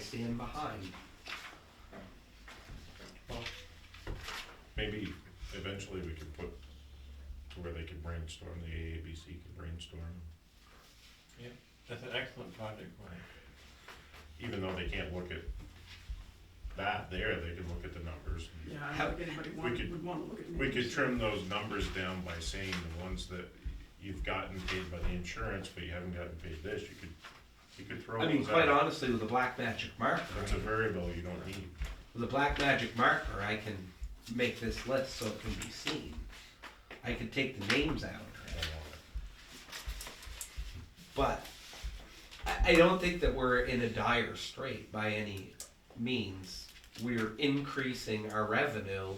stand behind. Well, maybe eventually we could put to where they could brainstorm, the AABC could brainstorm, Yeah, that's an excellent project plan. even though they can't look at that there, they could look at the numbers. Yeah, I don't think anybody would wanna look at me. We could trim those numbers down by saying the ones that you've gotten paid by the insurance, but you haven't gotten paid this, you could throw I those mean, quite out. honestly, with a black magic marker, That's a variable you don't need. with a black magic marker, I can make this list so it can be seen. I could take the names out, I don't want it. but I don't think that we're in a dire strait by any means. We're increasing our revenue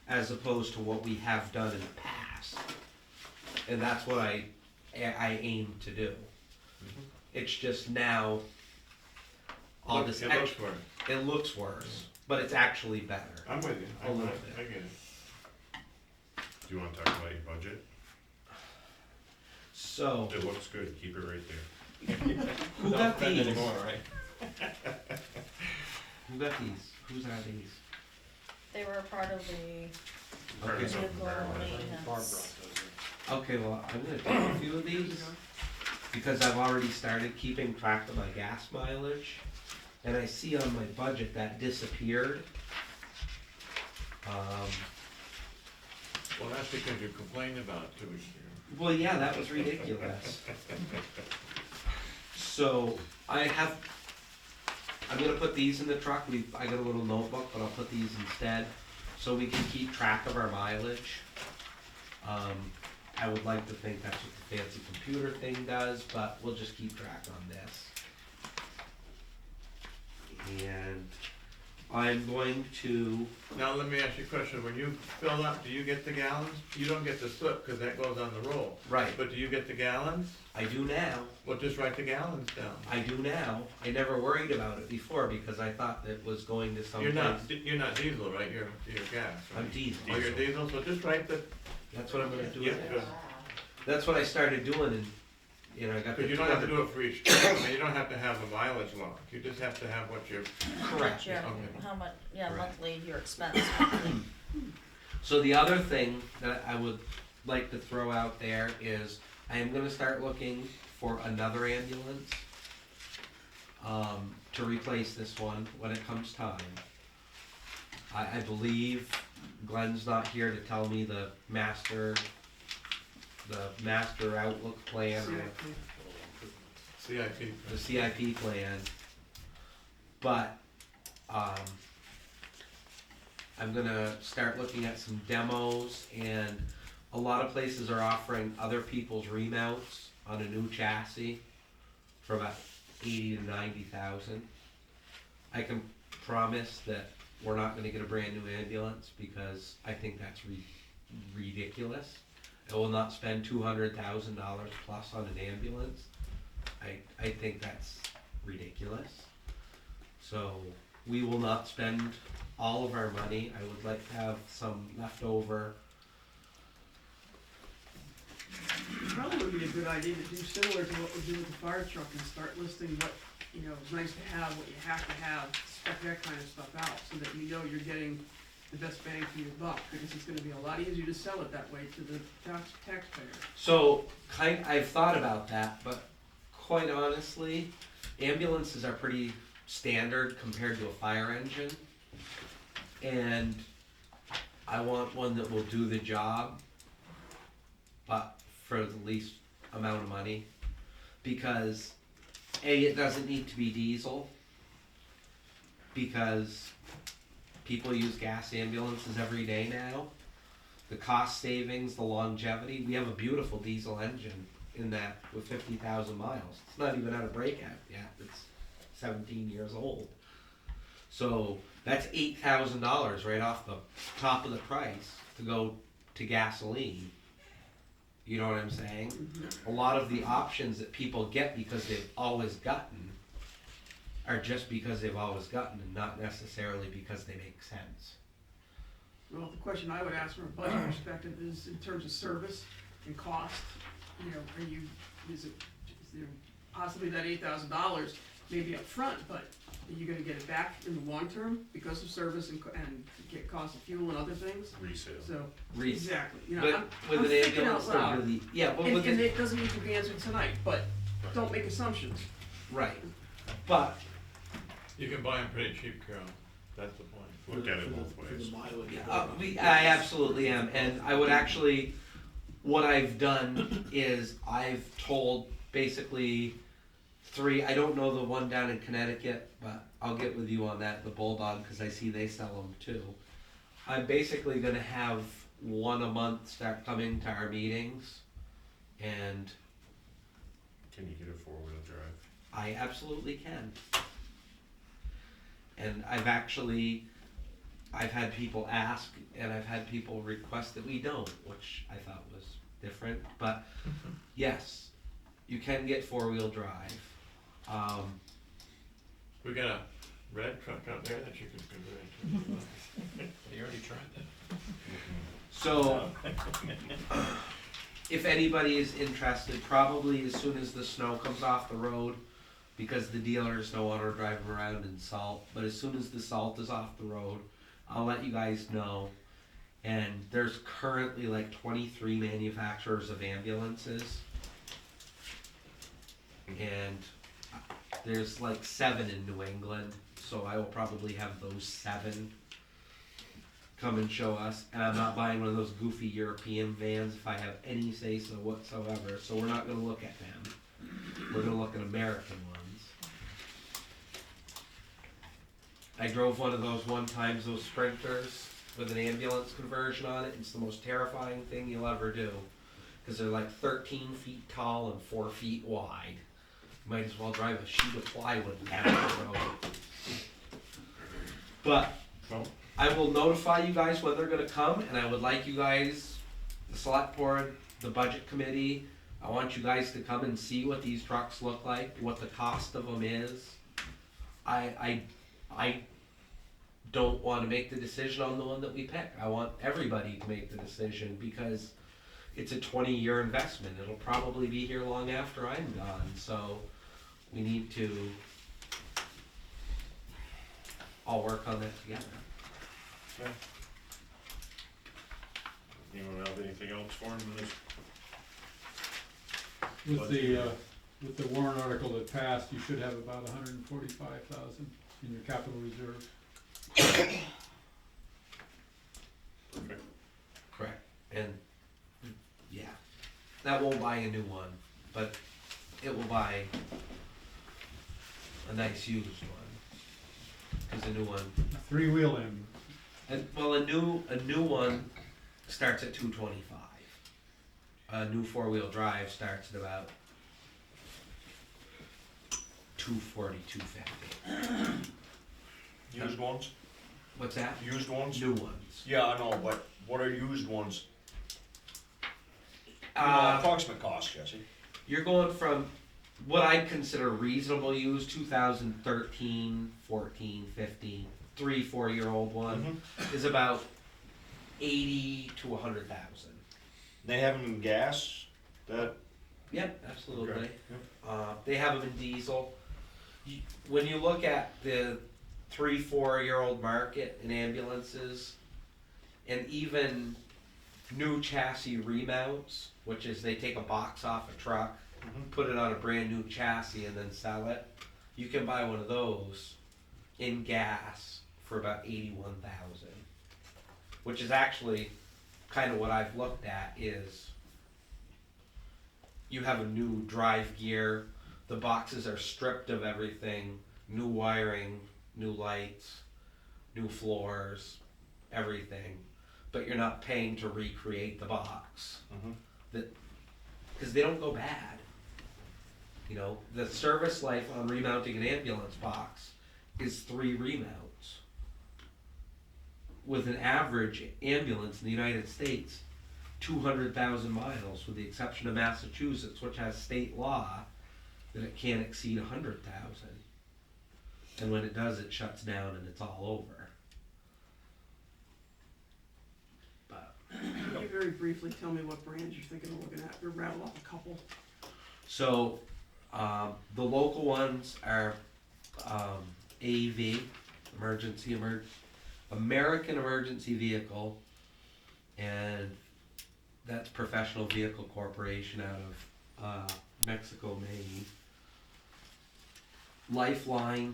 as opposed to what we have done in the past. And that's what I aim to do. It's just now, all this It looks extra, worse. it looks worse, but it's actually better. I'm with you. A little I bit. get it. Do you wanna talk about your budget? So, It looks good, keep it right there. who Don't got spend these? anymore, right? Who got these? Whose are these? They were a part of the Part of Okay. something vehicle very much. maintenance. Okay, well, I'm gonna take a few of these, because I've already started keeping track of my gas mileage, and I see on my budget that disappeared. Well, that's because you complained about it 2 weeks ago. Well, yeah, that was ridiculous. So, I'm gonna put these in the truck, I got a little notebook, but I'll put these instead, so we can keep track of our mileage. I would like to think that's what the fancy computer thing does, but we'll just keep track on this. And I'm going to, Now, let me ask you a question. When you fill up, do you get the gallons? You don't get the slip, because that goes on the roll. right, But do you get the gallons? I do now, Well, just write the gallons down. I do now. I never worried about it before because I thought that was going to some You're place. not diesel, right? You're gas, right? I'm diesel. Oh, you're diesel, so just write the, That's what I'm gonna do. yeah, now. good. That's what I started doing, and I got the. Because you don't have to do it for each trip, and you don't have to have a mileage log. You just have to have what you're, Correct. Your- Okay. How much, yeah, Correct. monthly, your expense monthly. So the other thing that I would like to throw out there is I am gonna start looking for another ambulance to replace this one when it comes time. I believe Glenn's not here to tell me the master outlook plan or CIP. the CIP plan, but I'm gonna start looking at some demos, and a lot of places are offering other people's remounts on a new chassis for about 80 to 90,000. I can promise that we're not gonna get a brand new ambulance because I think that's ridiculous. I will not spend $200,000 plus on an ambulance. I think that's ridiculous. So we will not spend all of our money. I would like to have some left over. Probably would be a good idea to do similar to what we do with the fire truck and start listing what, is nice to have, what you have to have, spec that kind of stuff out, so that you know you're getting the best bang for your buck, because it's gonna be a lot easier to sell it that way to the taxpayer. So I've thought about that, but quite honestly, ambulances are pretty standard compared to a fire engine. And I want one that will do the job, but for the least amount of money. Because A, it doesn't need to be diesel, because people use gas ambulances every day now. The cost savings, the longevity, we have a beautiful diesel engine in that with 50,000 miles. It's not even out of breakout yet, it's 17 years old. So that's $8,000 right off the top of the price to go to gasoline. You know what I'm saying? A lot of the options that people get because they've always gotten are just because they've always gotten and not necessarily because they make sense. Well, the question I would ask from a budget perspective is in terms of service and cost, is there possibly that $8,000 maybe up front, but are you gonna get it back in the long term because of service and get cost of fuel and other things? Resale. So, Re- exactly, you know, But I'm with I'm an thinking ambulance, out they're loud. really, yeah, but And, with and it, it doesn't need to be answered tonight, but don't make assumptions. right, but, You can buy them pretty cheap, Carol, that's the point. Look at it both For ways. the mileage. I absolutely am, and I would actually, what I've done is I've told basically three, I don't know the one down in Connecticut, but I'll get with you on that, the Bulldog, cause I see they sell them too. I'm basically gonna have one a month start coming to our meetings, and Can you get a four-wheel drive? I absolutely can. And I've had people ask, and I've had people request that we don't, which I thought was different, but yes, you can get four-wheel drive. We got a red truck out there that you can convert to. You already tried that. So, if anybody is interested, probably as soon as the snow comes off the road, because the dealers don't want to drive them around in salt, but as soon as the salt is off the road, I'll let you guys know. And there's currently like 23 manufacturers of ambulances. And there's like 7 in New England, so I will probably have those 7 come and show us. And I'm not buying one of those goofy European vans if I have any say so whatsoever, so we're not gonna look at them. We're gonna look at American ones. I drove one of those one time, those Sprinters with an ambulance conversion on it. It's the most terrifying thing you'll ever do, because they're like 13 feet tall and 4 feet wide. You might as well drive a sheet of plywood down the road. But Well, I will notify you guys when they're gonna come, and I would like you guys, the select board, the budget committee, I want you guys to come and see what these trucks look like, what the cost of them is. I don't wanna make the decision on the one that we pick. I want everybody to make the decision, because it's a 20-year investment. It'll probably be here long after I'm gone, so we need to all work on that together. yeah. Anyone have anything else for him in this? With the warrant article that passed, you should have about 145,000 in your capital reserve. Perfect. Correct. And, yeah, that won't buy a new one, but it will buy a nice used one. Cause a new one, A three-wheel ambulance. a new one starts at 225. A new four-wheel drive starts at about 240, 250. Used ones? What's that? Used ones? New ones. Yeah, I know, but what are used ones? You know, approximate cost, Jesse. You're going from what I'd consider reasonable use, 2013, 14, 15, 3-4 year old one, is about 80 to 100,000. They have them in gas, that, Yep, absolutely. Okay, They have them in diesel. When you look at the 3-4 year old market in ambulances, and even new chassis remounts, which is they take a box off a truck, put it on a brand new chassis and then sell it, you can buy one of those in gas for about 81,000, which is actually kind of what I've looked at. Is you have a new drive gear, the boxes are stripped of everything, new wiring, new lights, new floors, everything, but you're not paying to recreate the box. Because they don't go bad. You know, the service life on remounting an ambulance box is 3 remounts. With an average ambulance in the United States, 200,000 miles, with the exception of Massachusetts, which has state law that it can't exceed 100,000. And when it does, it shuts down and it's all over. But Can you very briefly tell me what brands you're thinking of looking at, or rattle off a couple? so, the local ones are AV, American Emergency Vehicle, and that's Professional Vehicle Corporation out of Mexico, Maine. Lifeline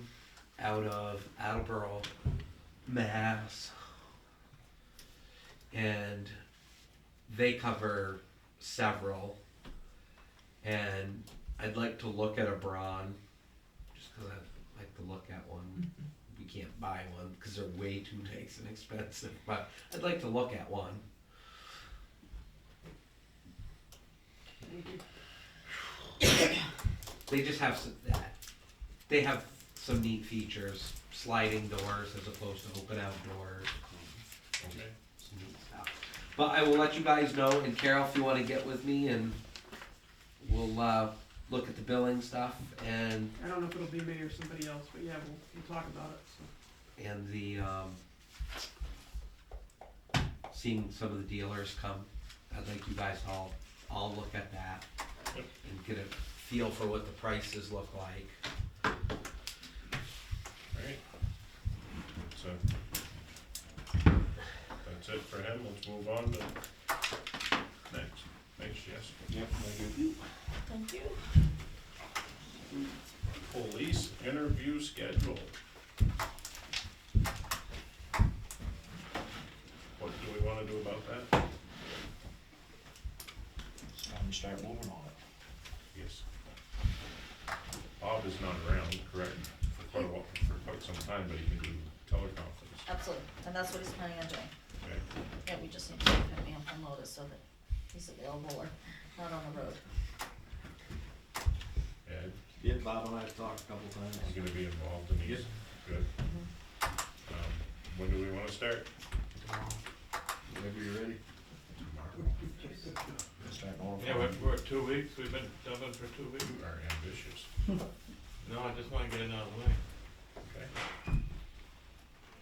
out of Attleboro, Mass. And they cover several. And I'd like to look at a Braun, just because I'd like to look at one. We can't buy one because they're way too nice and expensive, but I'd like to look at one. They just have they have some neat features, sliding doors as opposed to open out doors. Okay. Some neat stuff. But I will let you guys know, and Carol, if you want to get with me, and we'll look at the billing stuff and I don't know if it'll be me or somebody else, but yeah, we'll talk about it, so. and the seeing some of the dealers come. I'd like you guys to all look at that Yep. and get a feel for what the prices look like. Alright. So, that's it for him, let's move on to next. Thanks, Jess. Yep, thank you. Thank you. Police interview schedule. What do we wanna do about that? It's time to start moving on it. Yes. Bob is not around, correct, for quite a while, for quite some time, but he can do teleconference. Absolutely, and that's what he's planning on doing. Okay. Yeah, we just need to put me on notice so that he's available or not on the road. Ed, Yeah, Bob and I have talked a couple times. you're gonna be involved in these? Yep. Good. When do we wanna start? Whenever you're ready. Start Yeah, notifying. we're at 2 weeks, we've been dubbing for 2 weeks. You are ambitious. No, I just wanna get it out of the way. Okay.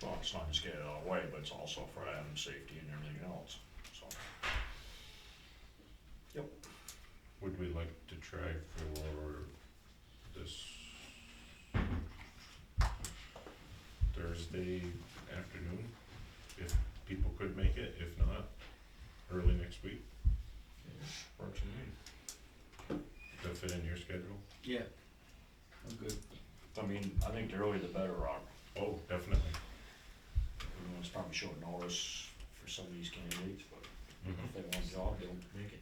Well, it's not just get it out of the way, but it's also for Adam's safety and everything else, so. Would we like to try for this Thursday afternoon? If people could make it, if not, early next week? Works for me. Does that fit in your schedule? Yeah, I'm good. I mean, I think the earlier the better, Rob. Oh, definitely. You know, it's probably short notice for some of these candidates, but Mhm. if they want a job, they'll make it.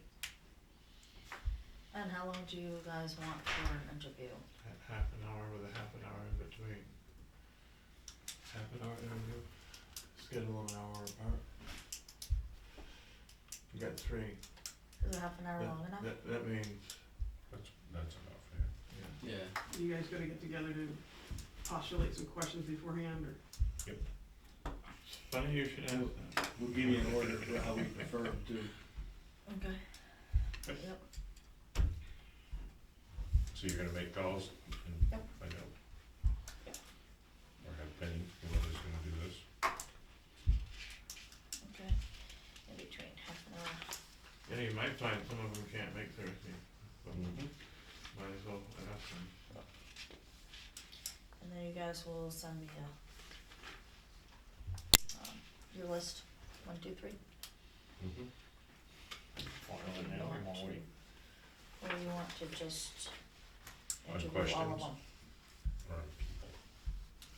And how long do you guys want for an interview? Half an hour with a half an hour in between. Half an hour interview, schedule an hour apart. You got 3. Is a half an hour long enough? That means, That's enough, yeah. yeah. Yeah, You guys gotta get together to postulate some questions beforehand, or? Funny you should ask that. we'll give you an order for how we prefer them to. Okay. Yep. Yep. So you're gonna make calls and Yep. find out? Yep. Or have Penny, whoever's gonna do this? Okay. In between half an hour. Yeah, you might find some of them can't make Thursday, but Mhm. might as well ask them. And then you guys will send me your list, 1, 2, 3, Mhm. Well, early now, we won't wait. or you want to just On interview all of questions. them? Or people.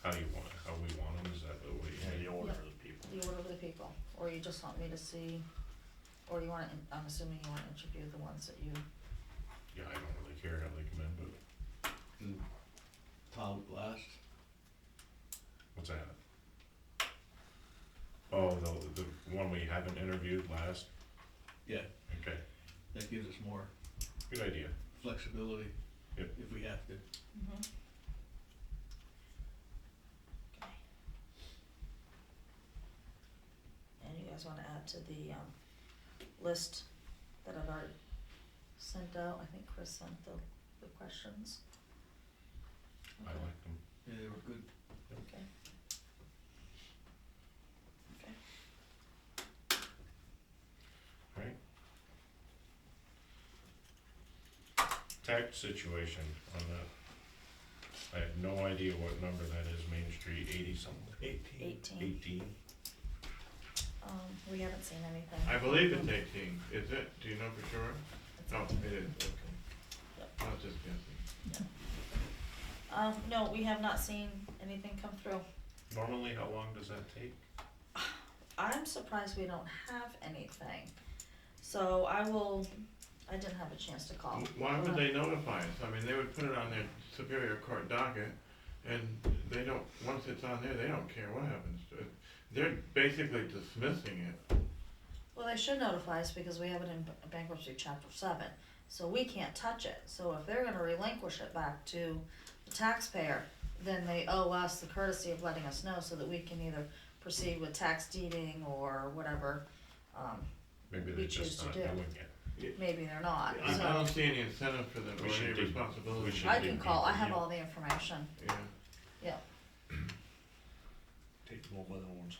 How do you want, how we want them, is that the way you Yeah, need the it? order Yep. for the people. The order of the people, or you just want me to see, or you wanna, I'm assuming you wanna interview the ones that you, Yeah, I don't really care how they come in, but And Tom last. what's that? Oh, the one we haven't interviewed last? Yeah, Okay, that gives us more good idea. flexibility Yep. if we have to. okay. And you guys wanna add to the, list that I've already sent out, I think Chris sent the questions. I like them. Yeah, they were good. Okay. Okay. Right. Tax situation on that. I have no idea what number that is, Main Street, 80-something, 18. 18? We haven't seen anything. I believe it's 18, is it? Do you know for sure? It's No, 18. it is, okay. Yep. I was just guessing. No, we have not seen anything come through. Normally, how long does that take? I'm surprised we don't have anything. So I didn't have a chance to call. Why would they notify us? I mean, they would put it on their Superior Court docket, and they don't, once it's on there, they don't care what happens to it. They're basically dismissing it. Well, they should notify us because we have it in bankruptcy chapter 7, so we can't touch it. So if they're gonna relinquish it back to the taxpayer, then they owe us the courtesy of letting us know so that we can either proceed with tax deeding or whatever, Maybe we they're choose just to not do. doing it. Maybe they're not, I so don't see any incentive for them, or We should any dig- responsibility. we should I dig can call, I deeper, have yeah. all the information, Yeah. yeah. Take them over the horns.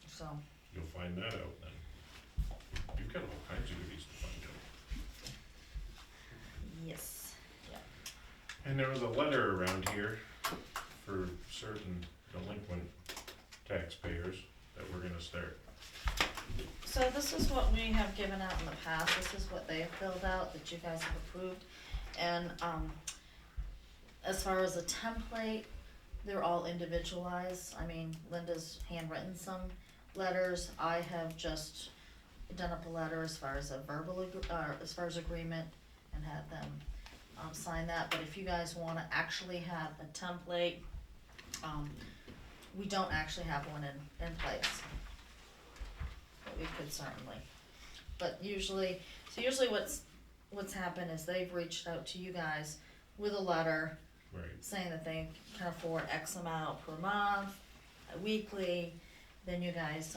So, You'll find that out then. You've got all kinds of goodies to find out. yes, And there was a letter around here for certain delinquent taxpayers that we're gonna start. so this is what we have given out in the past, this is what they have filled out that you guys have approved. And, as far as a template, they're all individualized, I mean, Linda's handwritten some letters, I have just done up a letter as far as a verbal, as far as agreement, and had them, sign that, but if you guys wanna actually have a template, we don't actually have one in place. But we could certainly, but usually what's happened is they've reached out to you guys with a letter Right. saying that they can afford X amount per month, weekly, then you guys,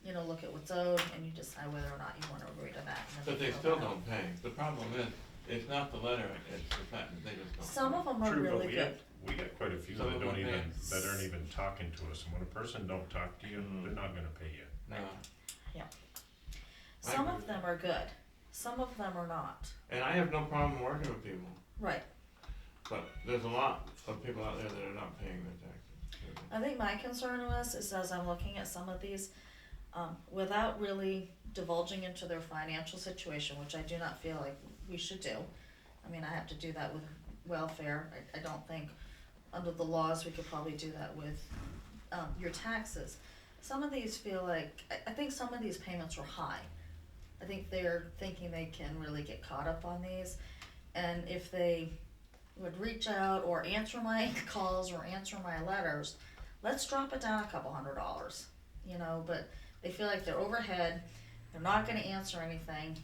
look at what's owed and you decide whether or not you wanna agree to that. and then But they fill still that out. don't pay. The problem is, it's not the letter, it's the fact that they just don't. Some of them are True, but really we good. got quite a few Some that of them don't even, pay. that aren't even talking to us, and when a person don't talk to you, Mhm. they're not gonna pay you. No. Some I of them are good, some of them are not. And I have no problem working with people, Right, but there's a lot of people out there that are not paying their taxes. I think my concern was, is as I'm looking at some of these, without really divulging into their financial situation, which I do not feel like we should do. I mean, I have to do that with welfare, I don't think, under the laws, we could probably do that with, your taxes. Some of these feel like, I think some of these payments are high. I think they're thinking they can really get caught up on these, and if they would reach out or answer my calls or answer my letters, let's drop it down a couple $100, but they feel like they're overhead, they're not gonna answer anything,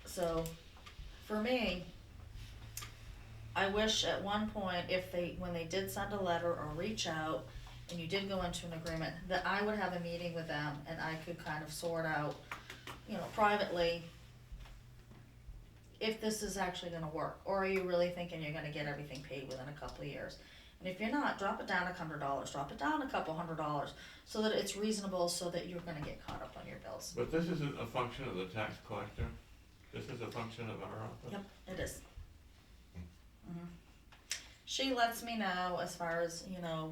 So, for me, I wish at one point, when they did send a letter or reach out, and you did go into an agreement, that I would have a meeting with them and I could kind of sort out, privately, if this is actually gonna work, or are you really thinking you're gonna get everything paid within a couple of years? And if you're not, drop it down $100, drop it down a couple $100, so that it's reasonable, so that you're gonna get caught up on your bills. But this isn't a function of the tax collector, this is a function of our office. Yep, it is. Mhm. She lets me know as far as,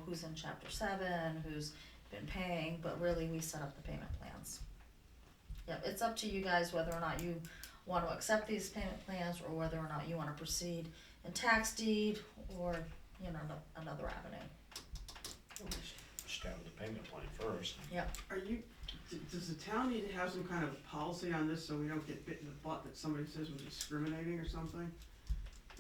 who's in chapter 7, who's been paying, but really we set up the payment plans. Yep, it's up to you guys whether or not you wanna accept these payment plans, or whether or not you wanna proceed in tax deed, or, another avenue. Start with the payment plan first. Does the town need to have some kind of policy on this so we don't get bit in the butt that somebody says we're discriminating or something?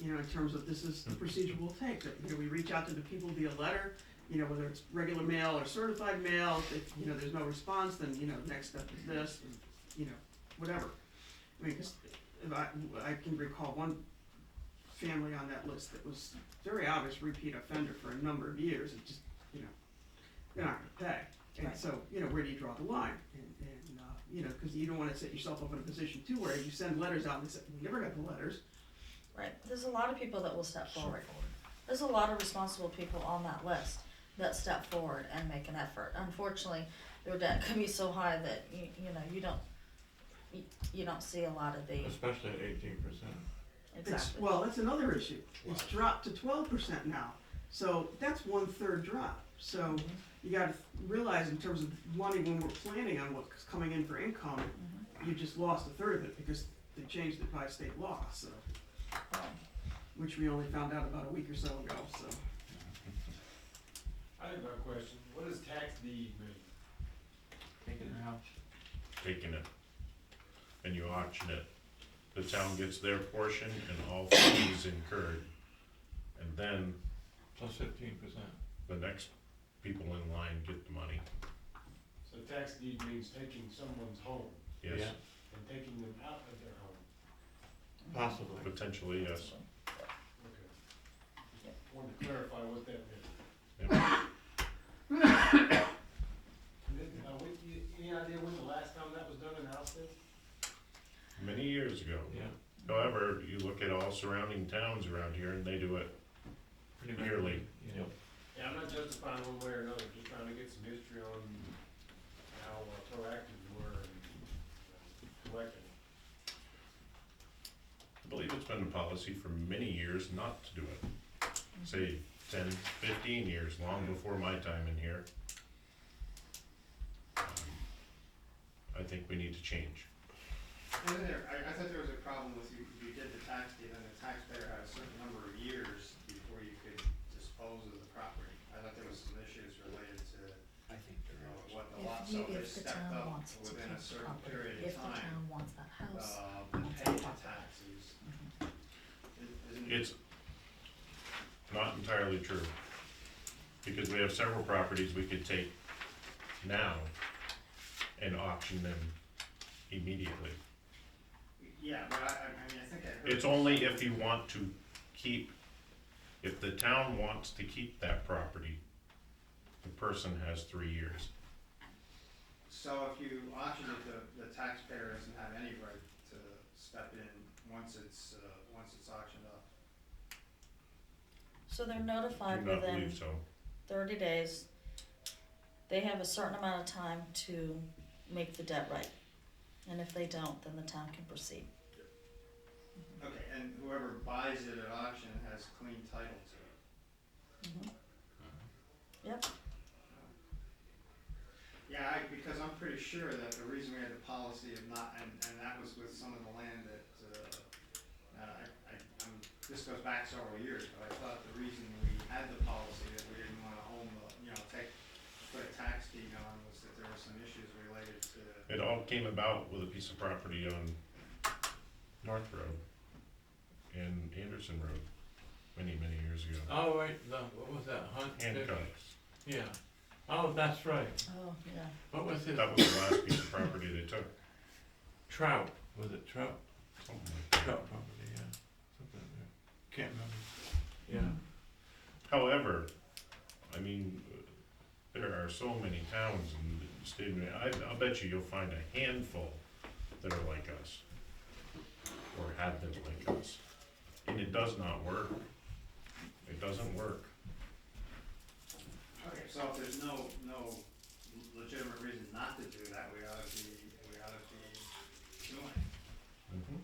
In terms of this is the procedure we'll take, that, we reach out to the people via letter, whether it's regular mail or certified mail, if, there's no response, then, next step is this, whatever. I mean, 'cause if I can recall one family on that list that was very obvious repeat offender for a number of years, it just, they're not gonna pay. And Right. so, where do you draw the line? And cause you don't wanna set yourself up in a position too, where you send letters out and they say, we never got the letters. Right, there's a lot of people that will step forward. There's a lot of responsible people on that list that step forward and make an effort. Unfortunately, their debt can be so high that you don't, you don't see a lot of the, Especially at 18%. exactly. Well, that's another issue. It's dropped to 12% now. So that's 1/3 drop. So you gotta realize in terms of money, when we're planning on what's coming in for income, you just lost 1/3 of it because they changed it by state law, so, which we only found out about a week or so ago, so. I have a question. What does tax deed mean? Taking it out. Taking it, and you auction it. The town gets their portion and all fees incurred. And then Plus 15%. the next people in line get the money. So tax deed means taking someone's home Yes, Yeah, and taking them out of their home. possibly. potentially, yes. Okay. Just wanted to clarify what that meant. Yeah. And then, any idea when the last time that was done in Alstead? Many years ago. Yeah, However, you look at all surrounding towns around here and they do it. pretty much. Yearly. Yeah. Yeah, I'm not justifying one way or another, just trying to get some history on how proactive you were in collecting. I believe it's been a policy for many years not to do it. Say 10, 15 years, long before my time in here. I think we need to change. Isn't there, I thought there was a problem with you did the tax deed and the taxpayer had a certain number of years before you could dispose of the property. I thought there was some issues related to, I think you know, what the If lot, you, so they if the stepped town up wants to within keep a the certain property, period if of the time, town wants that house, and wants pay that the property. taxes. Isn't It's not entirely true. Because we have several properties we could take now and auction them immediately. yeah, but I mean, I think I heard. It's only if you want to keep, if the town wants to keep that property, the person has 3 years. So if you auction it, the taxpayer doesn't have any right to step in once it's auctioned off. So they're Do notified not within believe so. 30 days. They have a certain amount of time to make the debt right. And if they don't, then the town can proceed. Okay, and whoever buys it at auction has clean title to it. Yep, Yeah, because I'm pretty sure that the reason we had the policy of not, and that was with some of the land that, this goes back several years, but I thought the reason we had the policy that we didn't wanna own the, put a tax deed on was that there were some issues related to, It all came about with a piece of property on North Road and Anderson Road, many, many years ago. Oh, right, what was that, Hunt? Hancock's. Yeah. Oh, that's right. oh, yeah. What was his? That was the last piece of property they took. Trout, was it Trout? Something like that. Trout property, yeah. Something, yeah. Can't remember. Yeah. However, I mean, there are so many towns in the state of New York. I'll bet you'll find a handful that are like us. Or have been like us. And it does not work. It doesn't work. okay, so if there's no legitimate reason not to do that, we ought to be doing it. Mhm.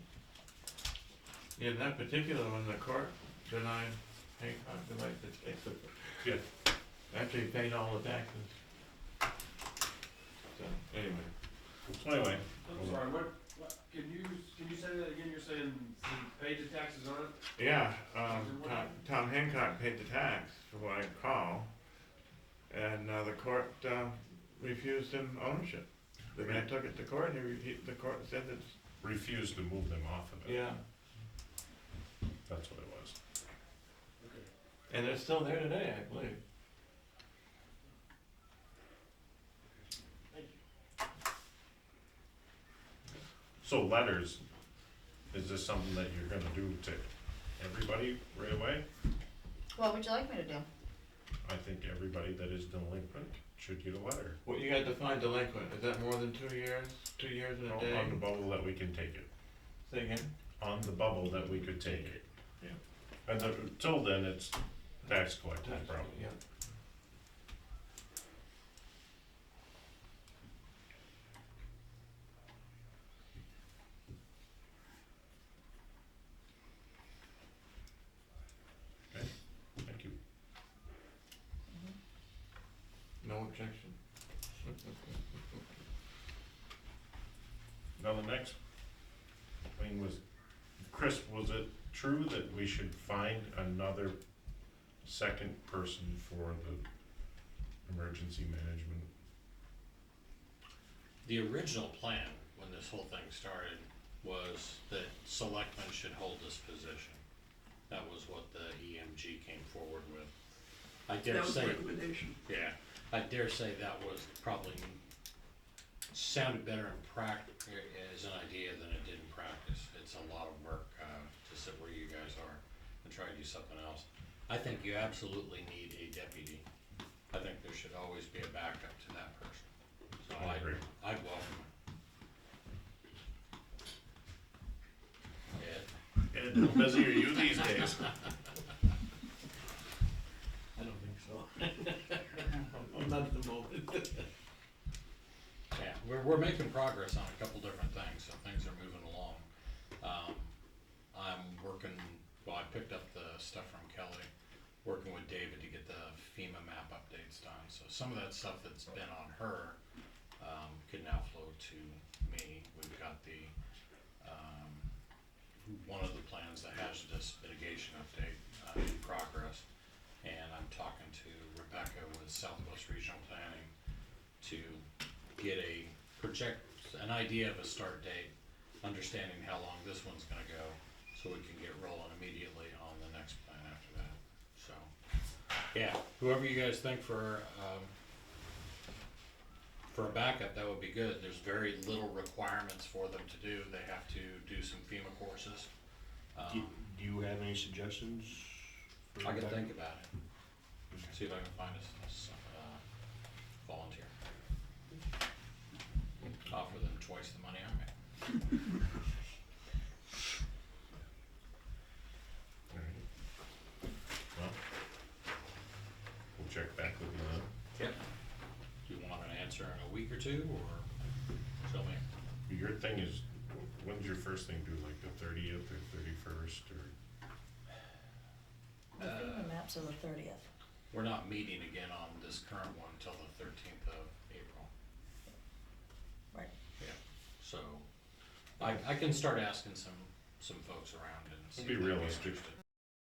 Yeah, in that particular one, the court denied Hancock the right to take the, Yeah. after he paid all the taxes. So, anyway. So anyway, I'm sorry, can you say that again? You're saying he paid the taxes on it? Yeah, Tom Hancock paid the tax, from what I recall, and, the court, refused him ownership. The guy took it to court, and the court said it's, refuse to move them off of it. yeah, That's what it was. Okay. and they're still there today, I believe. Thank you. So letters, is this something that you're gonna do to everybody right away? What would you like me to do? I think everybody that is delinquent should get a letter. What you got to find delinquent, is that more than 2 years? 2 years and a day? On the bubble that we can take it. Say again? On the bubble that we could take it. Yeah. And until then, it's tax collector's problem. Yeah. objection. Now, the next thing was, Chris, was it true that we should find another second person for the emergency management? The original plan, when this whole thing started, was that Selectman should hold this position. That was what the EMG came forward with. I dare That was the say, recommendation. yeah, I dare say that was probably, sounded better in as an idea than it did in practice. It's a lot of work, to sit where you guys are and try to do something else. I think you absolutely need a deputy. I think there should always be a backup to that person. So I agree. I'd welcome it. Ed? Ed, how busy are you these days? I don't think so. I'm not at the moment. Yeah, we're making progress on a couple different things, so things are moving along. I'm working, well, I picked up the stuff from Kelly, working with David to get the FEMA map updates done. So some of that stuff that's been on her, can now flow to me. We've got the, one of the plans, the hazardous mitigation update, in progress. And I'm talking to Rebecca with Southwest Regional Planning to get an idea of a start date, understanding how long this one's gonna go, so we can get rolling immediately on the next plan after that. So, yeah, whoever you guys think for a backup, that would be good. There's very little requirements for them to do. They have to do some FEMA courses. Do you have any suggestions? for I can that? think about it. See if I can find a volunteer. Offer them twice the money I make. Alright. Well, we'll check back with you then. Yep. Do you want an answer in a week or two, or tell me? Your thing is, when's your first thing due, like the 30th or 31st, or? The FEMA maps are the 30th. We're not meeting again on this current one until the 13th of April. Right. Yeah, so I can start asking some folks around and see Be if they'd realistic. interested.